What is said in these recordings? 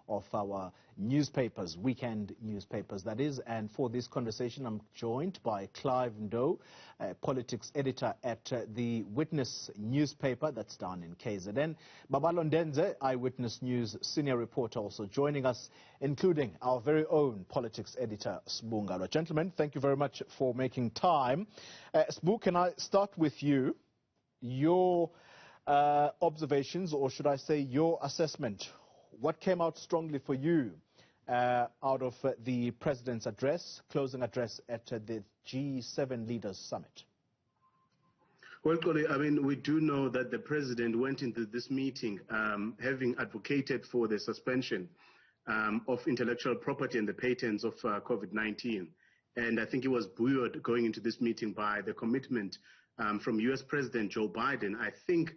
of our newspapers, weekend newspapers, that is. And for this conversation, I'm joined by Clive Ndou, politics editor at the Witness newspaper, that's down in KZN. Babalo, Ndenze, Eyewitness News senior reporter, also joining us, including our very own politics editor, Ngalwa. Gentlemen, thank you very much for making time. Sbu, can I start with you? Your observations, or should I say your assessment, what came out strongly for you out of the President's address, closing address at the G7 Leaders Summit? Well, Kole, I mean, we do know that the President went into this meeting having advocated for the suspension of intellectual property and the patents of COVID-19. And I think he was buoyed going into this meeting by the commitment from U.S. President Joe Biden. I think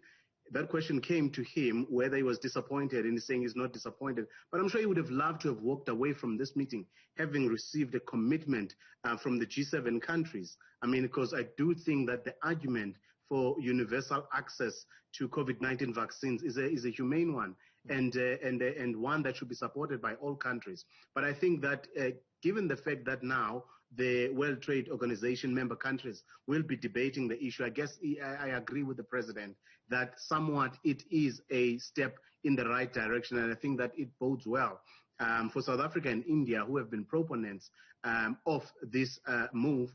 that question came to him whether he was disappointed, and he's saying he's not disappointed. But I'm sure he would have loved to have walked away from this meeting having received a commitment from the G7 countries. I mean, because I do think that the argument for universal access to COVID-19 vaccines is a humane one and one that should be supported by all countries. But I think that given the fact that now the World Trade Organization member countries will be debating the issue, I guess I agree with the President that somewhat it is a step in the right direction, and I think that it bodes well for South Africa and India, who have been proponents of this move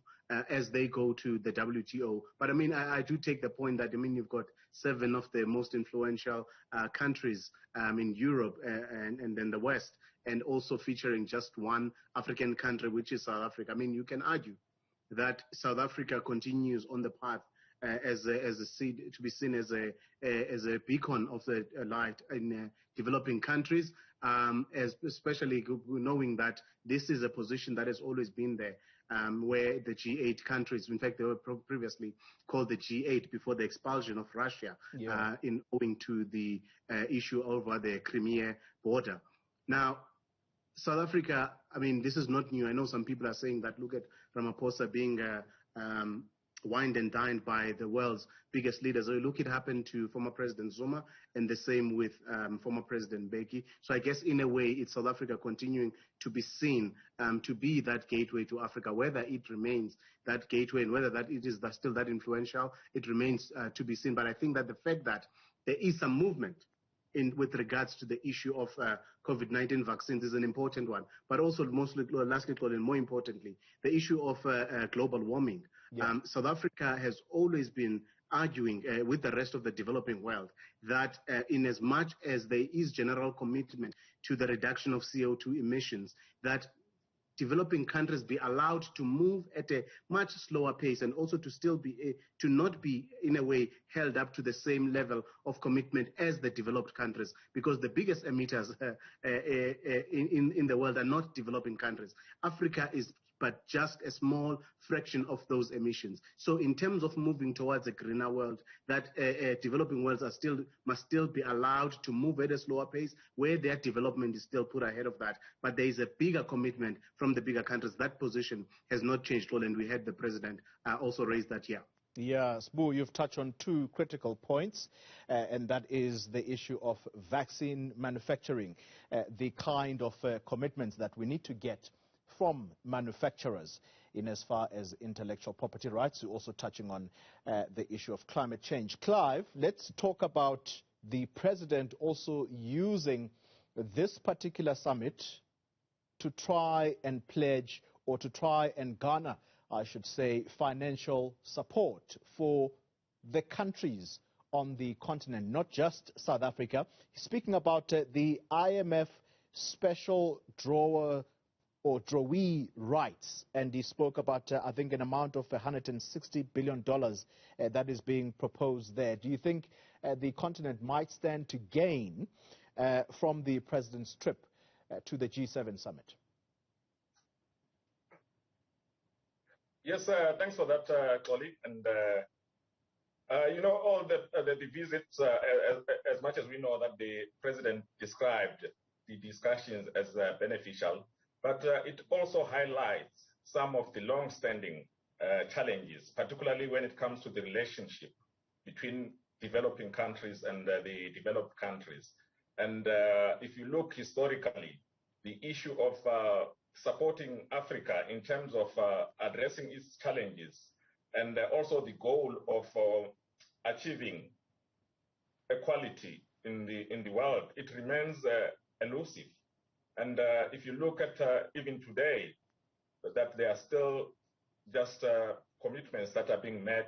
as they go to the WTO. But I mean, I do take the point that, I mean, you've got 7 of the most influential countries in Europe and then the West, and also featuring just one African country, which is South Africa. I mean, you can argue that South Africa continues on the path as a seed to be seen as a beacon of the light in developing countries, especially knowing that this is a position that has always been there, where the G8 countries, in fact, they were previously called the G8 before the expulsion of Russia, in owing to the issue over the Crimea border. Now, South Africa, I mean, this is not new. I know some people are saying that, look at Ramaphosas being wined and dined by the world's biggest leaders. So look, it happened to former President Zuma, and the same with former President Mbeki. So I guess in a way, it's South Africa continuing to be seen to be that gateway to Africa. Whether it remains that gateway and whether that it is still that influential, it remains to be seen. But I think that the fact that there is some movement with regards to the issue of COVID-19 vaccines is an important one. But also, lastly, and more importantly, the issue of global warming. South Africa has always been arguing with the rest of the developing world that in as much as there is general commitment to the reduction of CO2 emissions, that developing countries be allowed to move at a much slower pace, and also to still be to not be in a way held up to the same level of commitment as the developed countries, because the biggest emitters in the world are not developing countries. Africa is but just a small fraction of those emissions. So in terms of moving towards a greener world, that developing worlds must still be allowed to move at a slower pace, where their development is still put ahead of that. But there is a bigger commitment from the bigger countries. That position has not changed at all, and we had the President also raise that here. Yeah, Sbu, you've touched on 2 critical points, and that is the issue of vaccine manufacturing, the kind of commitments that we need to get from manufacturers in as far as intellectual property rights. You're also touching on the issue of climate change. Clive, let's talk about the President also using this particular summit to try and pledge, or to try and garner, I should say, financial support for the countries on the continent, not just South Africa. Speaking about the IMF special drawer or drawee rights, and he spoke about, I think, an amount of $160 billion that is being proposed there. Do you think the continent might stand to gain from the President's trip to the G7 summit? Yes, thanks for that, colleague. And you know, all the visits, as much as we know that the President described the discussions as beneficial, but it also highlights some of the long-standing challenges, particularly when it comes to the relationship between developing countries and the developed countries. And if you look historically, the issue of supporting Africa in terms of addressing its challenges and also the goal of achieving equality in the world, it remains elusive. And if you look at even today, that there are still just commitments that are being made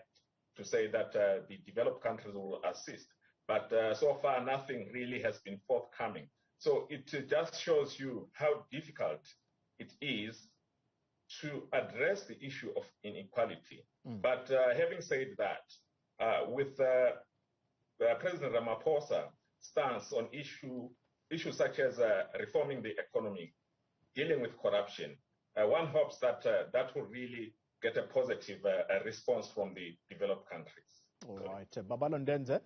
to say that the developed countries will assist. But so far, nothing really has been forthcoming. So it just shows you how difficult it is to address the issue of inequality. But having said that, with President Ramaphosa's stance on issues such as reforming the economy, dealing with corruption, one hopes that that will really get a positive response from the developed countries. All right, Babalo Ndenze,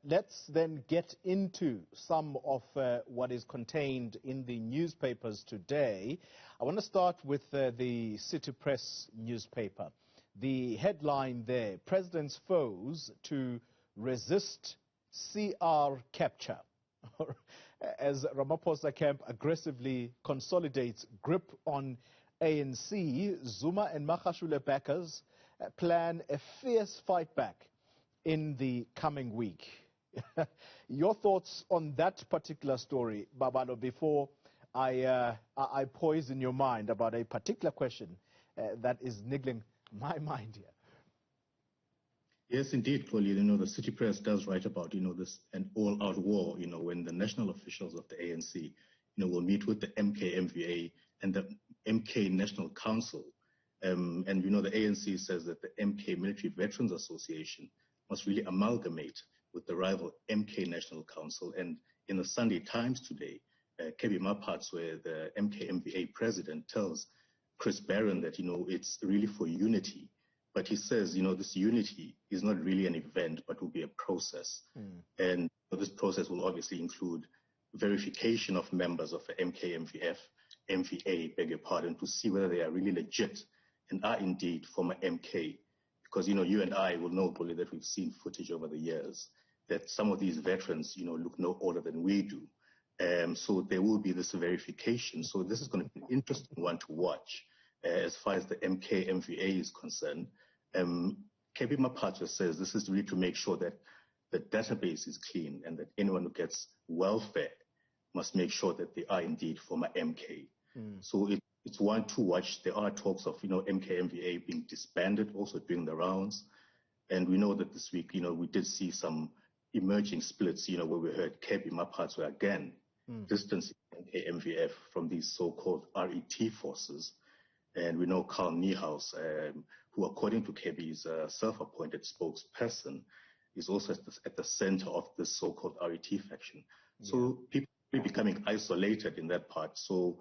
let's then get into some of what is contained in the newspapers today. I want to start with the City Press newspaper. The headline there, President's foes to resist CR capture. As Ramaphosa camp aggressively consolidates grip on ANC, Zuma and Magashule backers plan a fierce fight back in the coming week. Your thoughts on that particular story, Babalo, before I poison your mind about a particular question that is niggling my mind here. Yes, indeed, Polly. The City Press does write about, this an all-out war, when the national officials of the ANC, will meet with the MK-MVA and the MK National Council. And, the ANC says that the MK Military Veterans Association must really amalgamate with the rival MK National Council. And in the Sunday Times today, Kebi Mapatswe, the MK-MVA president, tells Chris Barron that, it's really for unity. But he says, this unity is not really an event, but will be a process. And this process will obviously include verification of members of the MVA, beg your pardon, to see whether they are really legit and are indeed former MK. Because, you and I will know, Polly, that we've seen footage over the years that some of these veterans, look no older than we do. So there will be this verification. So this is going to be an interesting one to watch. As far as the MK-MVA is concerned, Kebi Mapatswe says this is really to make sure that the database is clean and that anyone who gets welfare must make sure that they are indeed former MK. So it's one to watch. There are talks of, MK-MVA being disbanded, also doing the rounds. And we know that this week, we did see some emerging splits, where we heard Kebi Mapatswe again distancing MK-MVF from these so-called RET forces. And we know Carl Niehaus, who according to Kebi's self-appointed spokesperson, is also at the center of this so-called RET faction. So people are becoming isolated in that part. So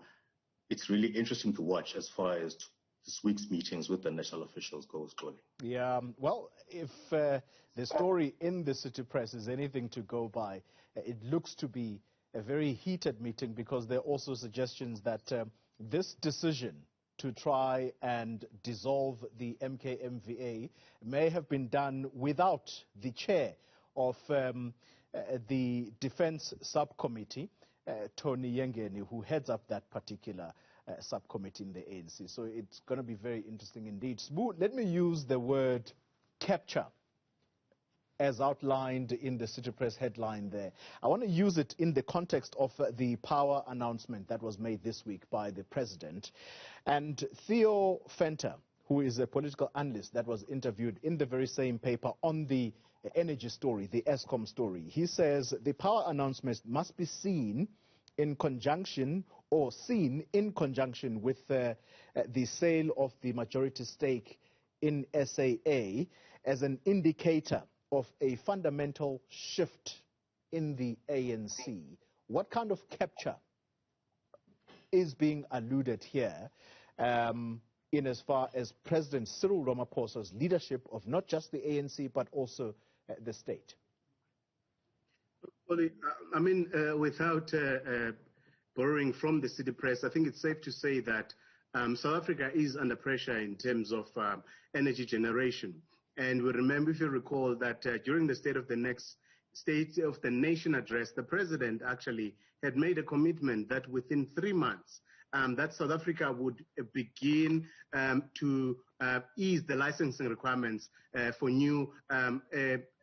it's really interesting to watch as far as this week's meetings with the national officials goes, Tony. Yeah, well, if the story in the City Press is anything to go by, it looks to be a very heated meeting, because there are also suggestions that this decision to try and dissolve the MK-MVA may have been done without the chair of the Defense Subcommittee, Tony Yengeni, who heads up that particular subcommittee in the ANC. So it's going to be very interesting indeed. Smoo, let me use the word capture as outlined in the City Press headline there. I want to use it in the context of the power announcement that was made this week by the president. And Theo Fenter, who is a political analyst that was interviewed in the very same paper on the energy story, the ESCOM story, he says the power announcement must be seen in conjunction with the sale of the majority stake in SAA as an indicator of a fundamental shift in the ANC. What kind of capture is being alluded here in as far as President Cyril Ramaphosa's leadership of not just the ANC but also the state? Well, without borrowing from the City Press, I think it's safe to say that South Africa is under pressure in terms of energy generation. And we remember, if you recall, that during the State of the State of the Nation address, the president actually had made a commitment that within 3 months, that South Africa would begin to ease the licensing requirements for new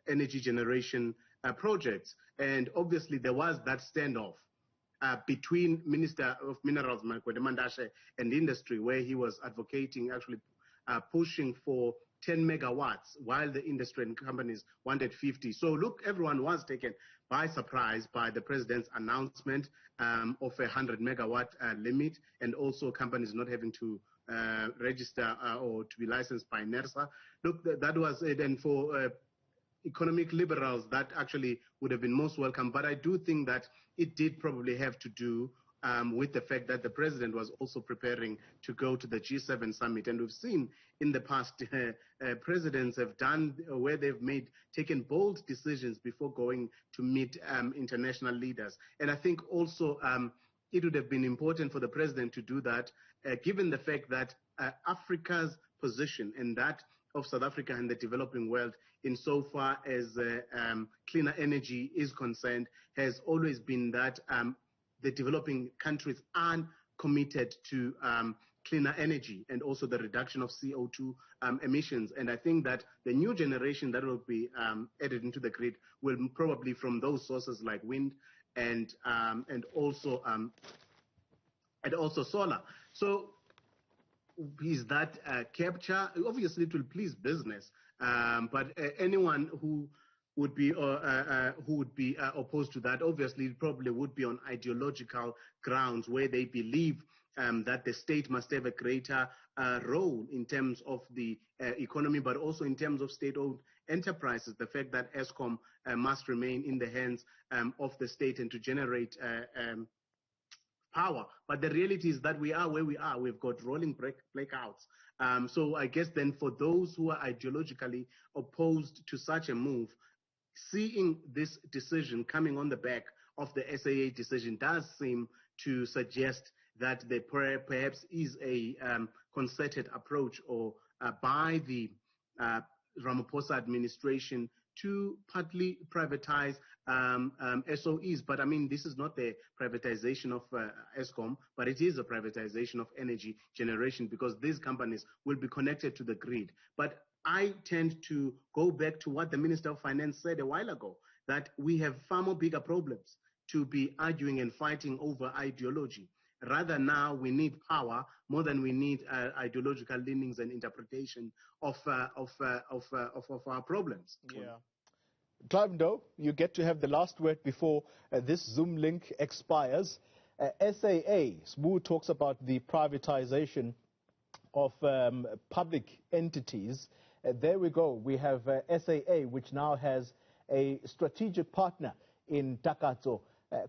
energy generation projects. And obviously there was that standoff between Minister of Minerals, Makwede Mandashe, and industry, where he was advocating, actually pushing for 10 megawatts, while the industry and companies wanted 50. So look, everyone was taken by surprise by the president's announcement of a 100 megawatt limit, and also companies not having to register or to be licensed by NERSA. Look, that was it. And for economic liberals, that actually would have been most welcome. But I do think that it did probably have to do with the fact that the president was also preparing to go to the G7 summit. And we've seen in the past presidents have done where they've taken bold decisions before going to meet international leaders. And I think also it would have been important for the president to do that, given the fact that Africa's position and that of South Africa and the developing world insofar as cleaner energy is concerned has always been that the developing countries aren't committed to cleaner energy and also the reduction of CO2 emissions. And I think that the new generation that will be added into the grid will probably from those sources like wind and also solar. So is that capture? Obviously, it will please business, but anyone who would be opposed to that, obviously, probably would be on ideological grounds where they believe that the state must have a greater role in terms of the economy, but also in terms of state-owned enterprises. The fact that Eskom must remain in the hands of the state and to generate power. But the reality is that we are where we are. We've got rolling blackouts. So I guess then for those who are ideologically opposed to such a move, seeing this decision coming on the back of the SAA decision does seem to suggest that there perhaps is a concerted approach or by the Ramaphosa administration to partly privatize SOEs. But I mean, this is not the privatization of Eskom, but it is a privatization of energy generation because these companies will be connected to the grid. But I tend to go back to what the Minister of Finance said a while ago, that we have far more bigger problems to be arguing and fighting over ideology. Rather now we need power more than we need ideological leanings and interpretation of our problems. Yeah. Clive Ndou, you get to have the last word before this Zoom link expires. SAA, Sbu talks about the privatization of public entities. There we go. We have SAA, which now has a strategic partner in Takatso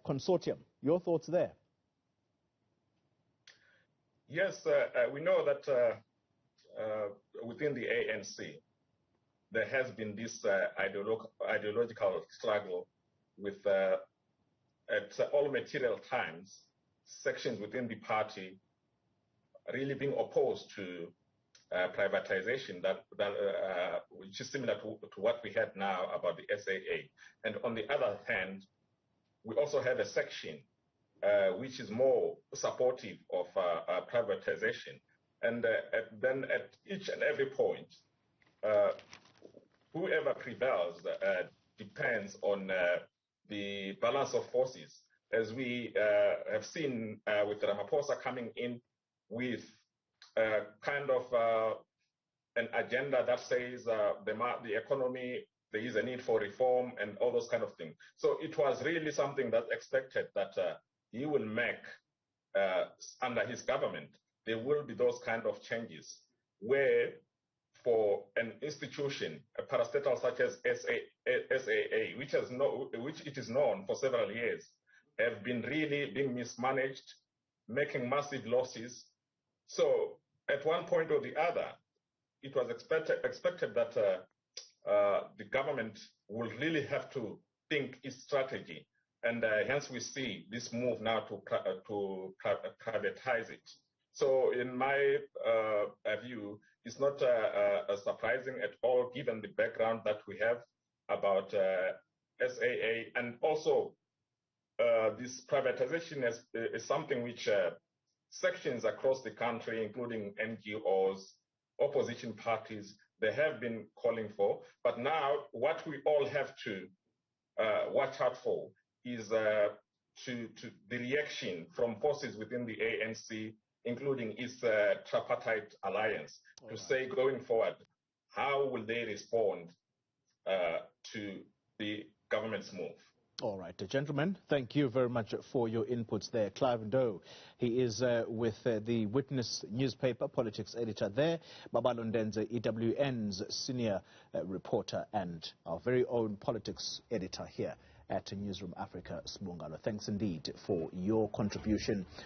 Consortium. Your thoughts there? Yes, we know that within the ANC, there has been this ideological struggle with, at all material times, sections within the party really being opposed to privatization, which is similar to what we had now about the SAA. And on the other hand, we also have a section which is more supportive of privatization. And then at each and every point, whoever prevails depends on the balance of forces. As we have seen with Ramaphosa coming in with kind of an agenda that says the economy, there is a need for reform and all those kind of things. So it was really something that's expected that he will make under his government. There will be those kind of changes where for an institution, a parastatal such as SAA, which it is known for several years, have been really being mismanaged, making massive losses. So at one point or the other, it was expected that the government will really have to think its strategy. And hence we see this move now to privatize it. So in my view, it's not surprising at all, given the background that we have about SAA, and also this privatization is something which sections across the country, including NGOs, opposition parties, they have been calling for. But now what we all have to watch out for is to the reaction from forces within the ANC, including its tripartite alliance, to say going forward, how will they respond to the government's move? All right, gentlemen, thank you very much for your inputs there. Clive Ndou, he is with the Witness newspaper, politics editor there. Babalo Ndenze, EWN's senior reporter and our very own politics editor here at Newzroom Afrika, Ngalwa. Thanks indeed for your contribution.